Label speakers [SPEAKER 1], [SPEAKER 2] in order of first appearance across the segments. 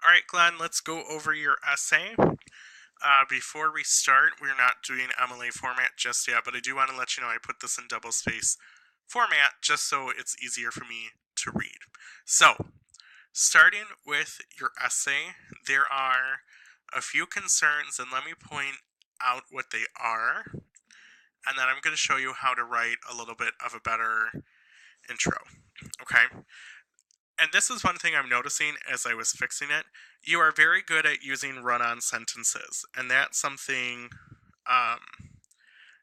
[SPEAKER 1] All right, Glenn, let's go over your essay. Before we start, we're not doing MLA format just yet, but I do want to let you know I put this in double space format just so it's easier for me to read. So, starting with your essay, there are a few concerns, and let me point out what they are, and then I'm going to show you how to write a little bit of a better intro. Okay? And this is one thing I'm noticing as I was fixing it. You are very good at using run-on sentences, and that's something um,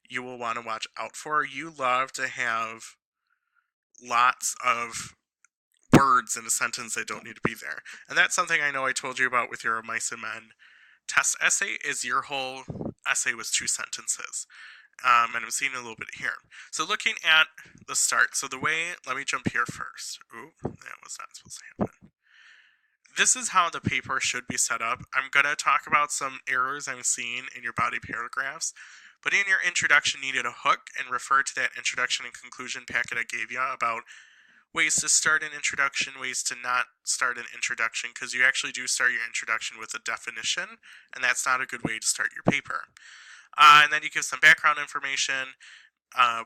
[SPEAKER 1] you will want to watch out for. You love to have lots of words in a sentence that don't need to be there, and that's something I know I told you about with your mice and men test essay. Is your whole essay was 2 sentences, and I'm seeing a little bit here. So looking at the start, so the way, let me jump here first. Ooh, that was not supposed to happen. This is how the paper should be set up. I'm going to talk about some errors I'm seeing in your body paragraphs, but in your introduction, you needed a hook and refer to that introduction and conclusion packet I gave you about ways to start an introduction, ways to not start an introduction, because you actually do start your introduction with a definition, and that's not a good way to start your paper. And then you give some background information,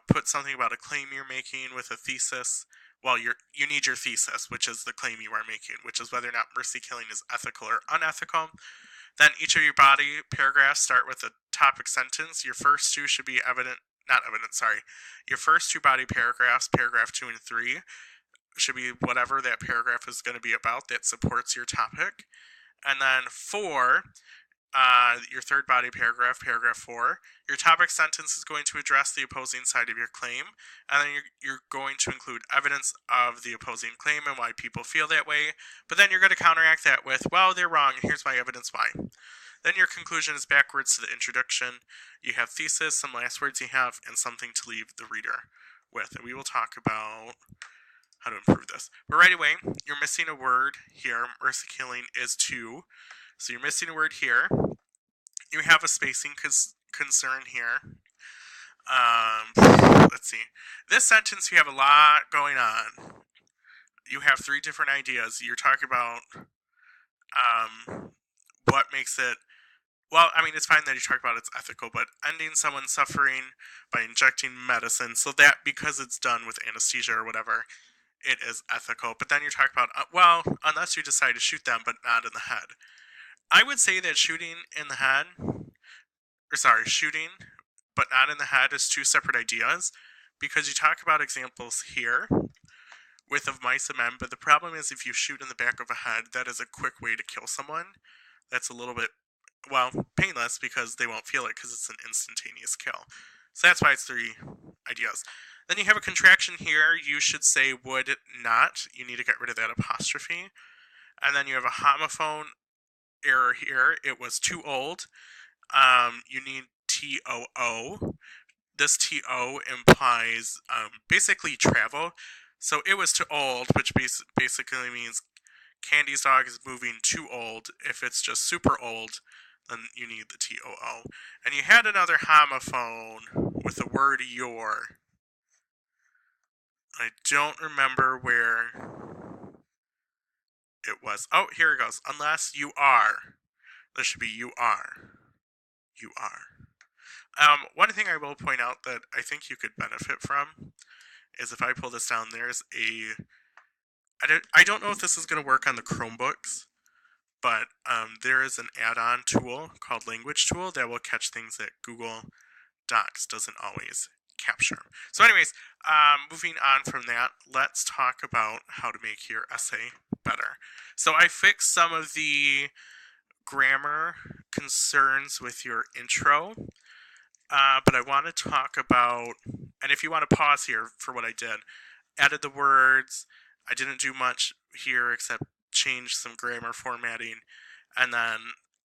[SPEAKER 1] put something about a claim you're making with a thesis. Well, you need your thesis, which is the claim you are making, which is whether or not mercy killing is ethical or unethical. Then each of your body paragraphs start with a topic sentence. Your first two should be your first 2 body paragraphs, paragraph 2 and 3, should be whatever that paragraph is going to be about that supports your topic. And then 4, your third body paragraph, paragraph 4, your topic sentence is going to address the opposing side of your claim, and then you're going to include evidence of the opposing claim and why people feel that way, but then you're going to counteract that with, well, they're wrong, and here's my evidence why. Then your conclusion is backwards to the introduction. You have thesis, some last words you have, and something to leave the reader with, and we will talk about how to improve this. But right away, you're missing a word here. Mercy killing is 2. So you're missing a word here. You have a spacing concern here. Let's see. This sentence, you have a lot going on. You have 3 different ideas. You're talking about what makes it, well, I mean, it's fine that you talk about it's ethical, but ending someone's suffering by injecting medicine, so that because it's done with anesthesia or whatever, it is ethical. But then you're talking about, well, unless you decide to shoot them, but not in the head. I would say that shooting but not in the head is 2 separate ideas, because you talk about examples here with of mice and men, but the problem is if you shoot in the back of a head, that is a quick way to kill someone. That's a little bit, well, painless because they won't feel it because it's an instantaneous kill. So that's why it's 3 ideas. Then you have a contraction here. You should say would not. You need to get rid of that apostrophe. And then you have a homophone error here. It was too old. You need TOO. This TO implies basically travel. So it was too old, which basically means Candy's dog is moving too old. If it's just super old, then you need the TOO. And you had another homophone with the word your. I don't remember where it was. Oh, here it goes. Unless you are. There should be you are. You are. One thing I will point out that I think you could benefit from is if I pull this down, there's I don't know if this is going to work on the Chromebooks, but there is an add-on tool called Language Tool that will catch things that Google Docs doesn't always capture. So anyways, moving on from that, let's talk about how to make your essay better. So I fixed some of the grammar concerns with your intro, but I want to talk about, and if you want to pause here for what I did, added the words. I didn't do much here except change some grammar formatting, and then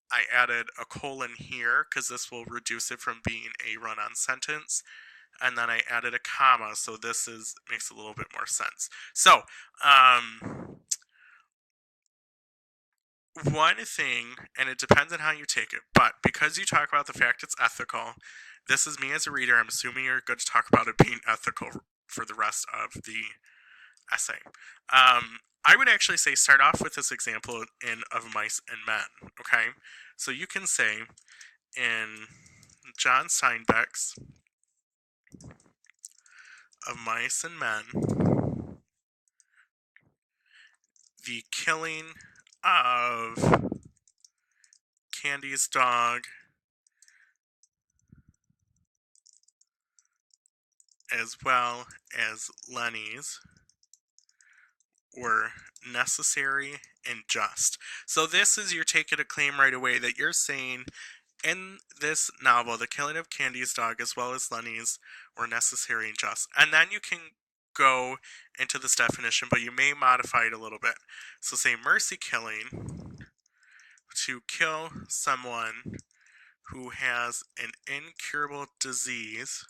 [SPEAKER 1] I added a colon here because this will reduce it from being a run-on sentence, and then I added a comma, so this makes a little bit more sense. So, one thing, and it depends on how you take it, but because you talk about the fact it's ethical, this is me as a reader. I'm assuming you're going to talk about it being ethical for the rest of the essay. I would actually say start off with this example in Of Mice and Men, okay? So you can say in John Steinbeck's Of Mice and Men, the killing of Candy's dog as well as Lenny's were necessary and just. So this is your take it a claim right away that you're saying in this novel, the killing of Candy's dog as well as Lenny's were necessary and just. And then you can go into this definition, but you may modify it a little bit. So say mercy killing, to kill someone who has an incurable disease,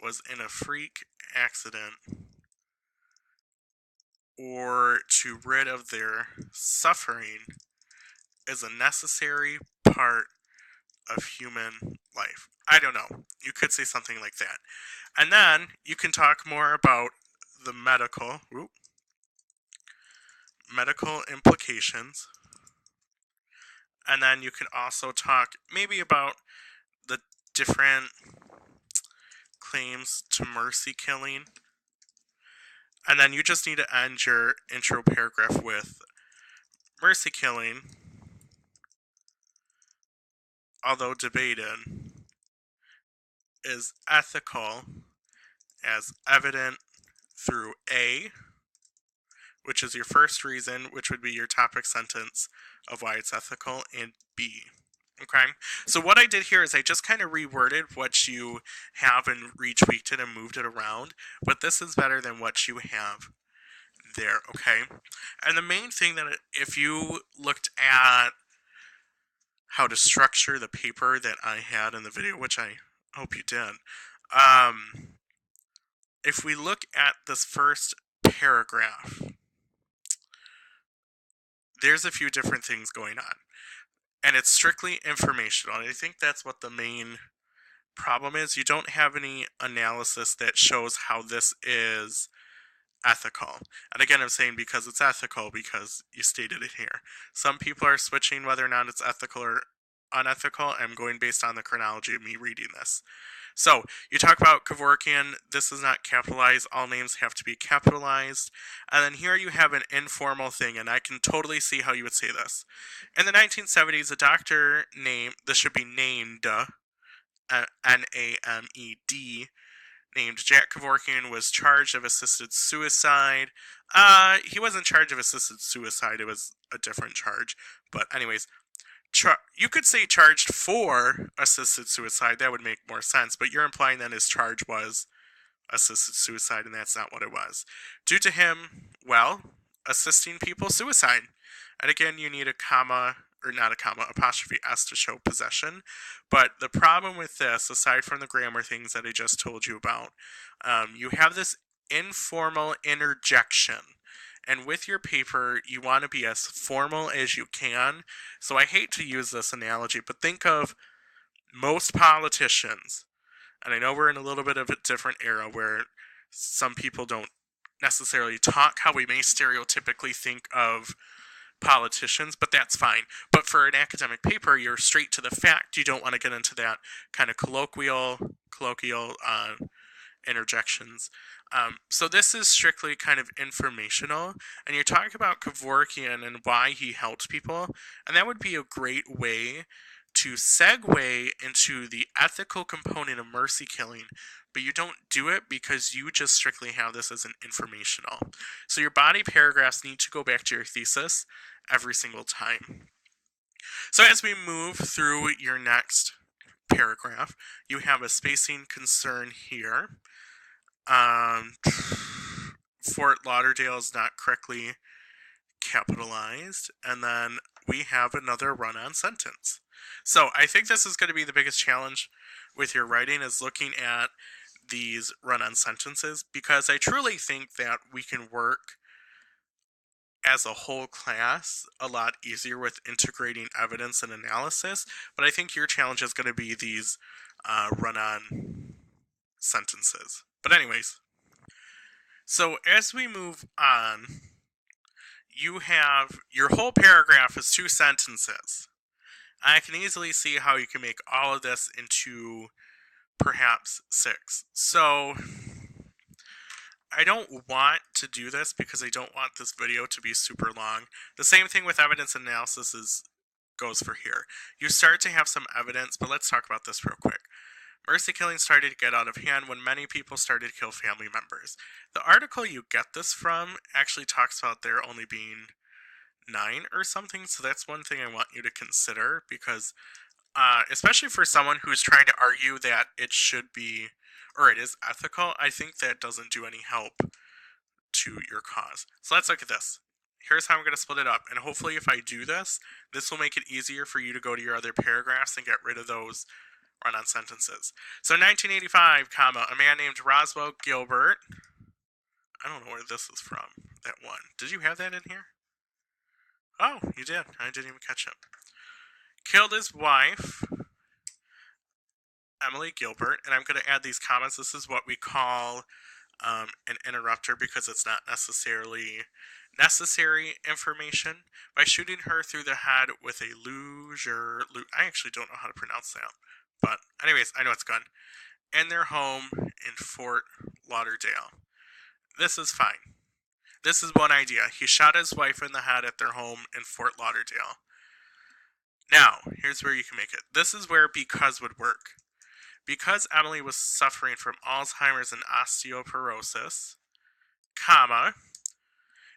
[SPEAKER 1] was in a freak accident, or to rid of their suffering, is a necessary part of human life. I don't know. You could say something like that. And then you can talk more about the medical implications. And then you can also talk maybe about the different claims to mercy killing. And then you just need to end your intro paragraph with mercy killing, although debated, is ethical as evident through A, which is your first reason, which would be your topic sentence of why it's ethical, and B. Okay, so what I did here is I just kind of reworded what you have and retweaked it and moved it around, but this is better than what you have there, okay? And the main thing that if you looked at how to structure the paper that I had in the video, which I hope you did, if we look at this first paragraph, there's a few different things going on. And it's strictly informational. And I think that's what the main problem is. You don't have any analysis that shows how this is ethical. And again, I'm saying because it's ethical because you stated it here. Some people are switching whether or not it's ethical or unethical. I'm going based on the chronology of me reading this. So, you talk about Kevorkian, this is not capitalized, all names have to be capitalized. And then here you have an informal thing, and I can totally see how you would say this. In the 1970s, a doctor named, this should be named, N-A-M-E-D, named Jack Kevorkian was charged of assisted suicide. He wasn't charged of assisted suicide, it was a different charge. But anyways, you could say charged for assisted suicide. That would make more sense. But you're implying that his charge was assisted suicide, and that's not what it was. Due to him, well, assisting people suicide. And again, you need a comma, or not a comma, apostrophe S to show possession. But the problem with this, aside from the grammar things that I just told you about, you have this informal interjection. And with your paper, you want to be as formal as you can. So I hate to use this analogy, but think of most politicians. And I know we're in a little bit of a different era where some people don't necessarily talk how we may stereotypically think of politicians, but that's fine. But for an academic paper, you're straight to the fact. You don't want to get into that kind of colloquial interjections. So this is strictly kind of informational, and you're talking about Kevorkian and why he helped people, and that would be a great way to segue into the ethical component of mercy killing, but you don't do it because you just strictly have this as an informational. So your body paragraphs need to go back to your thesis every single time. So as we move through your next paragraph, you have a spacing concern here. Fort Lauderdale is not correctly capitalized, and then we have another run-on sentence. So I think this is going to be the biggest challenge with your writing, is looking at these run-on sentences, because I truly think that we can work as a whole class a lot easier with integrating evidence and analysis, but I think your challenge is going to be these run-on sentences. But anyways, So as we move on, you have your whole paragraph is 2 sentences. I can easily see how you can make all of this into perhaps 6. So I don't want to do this because I don't want this video to be super long. The same thing with evidence analysis goes for here. You start to have some evidence, but let's talk about this real quick. Mercy killing started to get out of hand when many people started to kill family members. The article you get this from actually talks about there only being 9 or something, so that's one thing I want you to consider, because especially for someone who's trying to argue that it should be, or it is ethical, I think that doesn't do any help to your cause. So let's look at this. Here's how I'm going to split it up, and hopefully if I do this, this will make it easier for you to go to your other paragraphs and get rid of those run-on sentences. So 1985, a man named Roswell Gilbert, I don't know where this is from, that one. Did you have that in here? Oh, you did. I didn't even catch it. Killed his wife, Emily Gilbert, and I'm going to add these comments. This is what we call an interrupter because it's not necessarily necessary information, by shooting her through the head with a I actually don't know how to pronounce that. But anyways, I know it's gun. In their home in Fort Lauderdale. This is fine. This is one idea. He shot his wife in the head at their home in Fort Lauderdale. Now, here's where you can make it. This is where because would work. Because Emily was suffering from Alzheimer's and osteoporosis,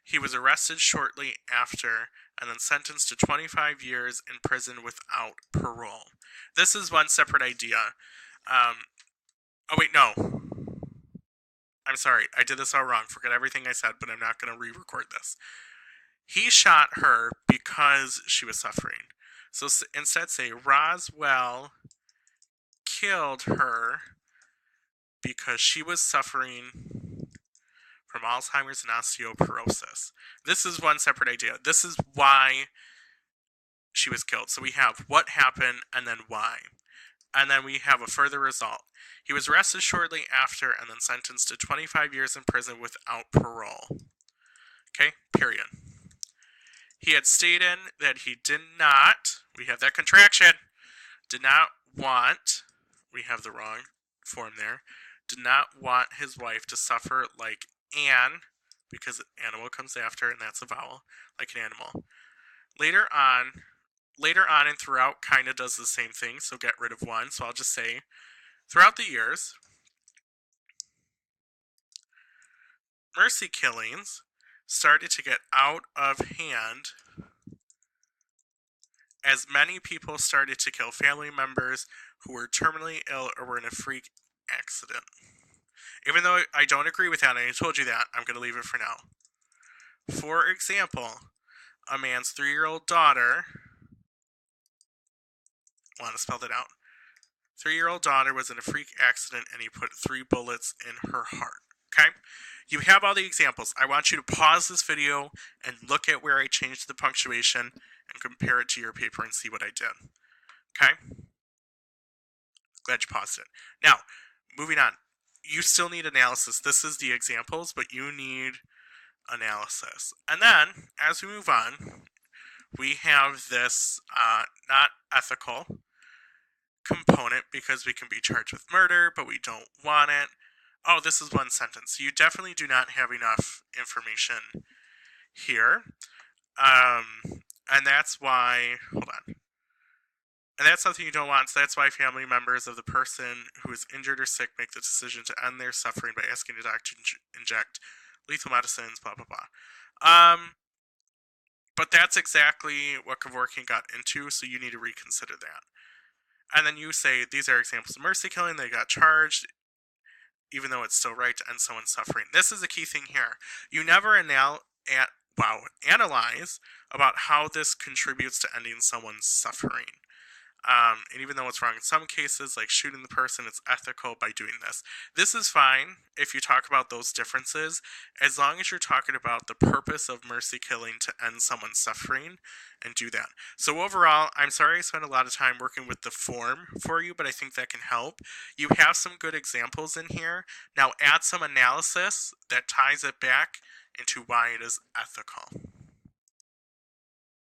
[SPEAKER 1] he was arrested shortly after and then sentenced to 25 years in prison without parole. This is one separate idea. Oh wait, no. I'm sorry, I did this all wrong. Forget everything I said, but I'm not going to re-record this. He shot her because she was suffering. So instead say, Roswell killed her because she was suffering from Alzheimer's and osteoporosis. This is one separate idea. This is why she was killed. So we have what happened and then why. And then we have a further result. He was arrested shortly after and then sentenced to 25 years in prison without parole. Okay, period. He had stated that he did not, we have that contraction, did not want, we have the wrong form there, did not want his wife to suffer like an, because animal comes after and that's a vowel, like an animal. Later on and throughout kind of does the same thing, so get rid of one. So I'll just say, throughout the years, mercy killings started to get out of hand as many people started to kill family members who were terminally ill or were in a freak accident. Even though I don't agree with that, and I told you that, I'm going to leave it for now. For example, a man's 3-year-old daughter, I want to spell that out. 3-year-old daughter was in a freak accident and he put 3 bullets in her heart. Okay? You have all the examples. I want you to pause this video and look at where I changed the punctuation and compare it to your paper and see what I did. Okay? Glad you paused it. Now, moving on. You still need analysis. This is the examples, but you need analysis. And then, as we move on, we have this not ethical component because we can be charged with murder, but we don't want it. Oh, this is one sentence. So you definitely do not have enough information here. And that's why, hold on. And that's something you don't want, so that's why family members of the person who is injured or sick make the decision to end their suffering by asking the doctor to inject lethal medicines, blah, blah, blah. But that's exactly what Kevorkian got into, so you need to reconsider that. And then you say, these are examples of mercy killing, they got charged, even though it's still right to end someone's suffering. This is a key thing here. You never analyze about how this contributes to ending someone's suffering. And even though it's wrong in some cases, like shooting the person, it's ethical by doing this. This is fine if you talk about those differences, as long as you're talking about the purpose of mercy killing to end someone's suffering and do that. So overall, I'm sorry I spent a lot of time working with the form for you, but I think that can help. You have some good examples in here. Now add some analysis that ties it back into why it is ethical.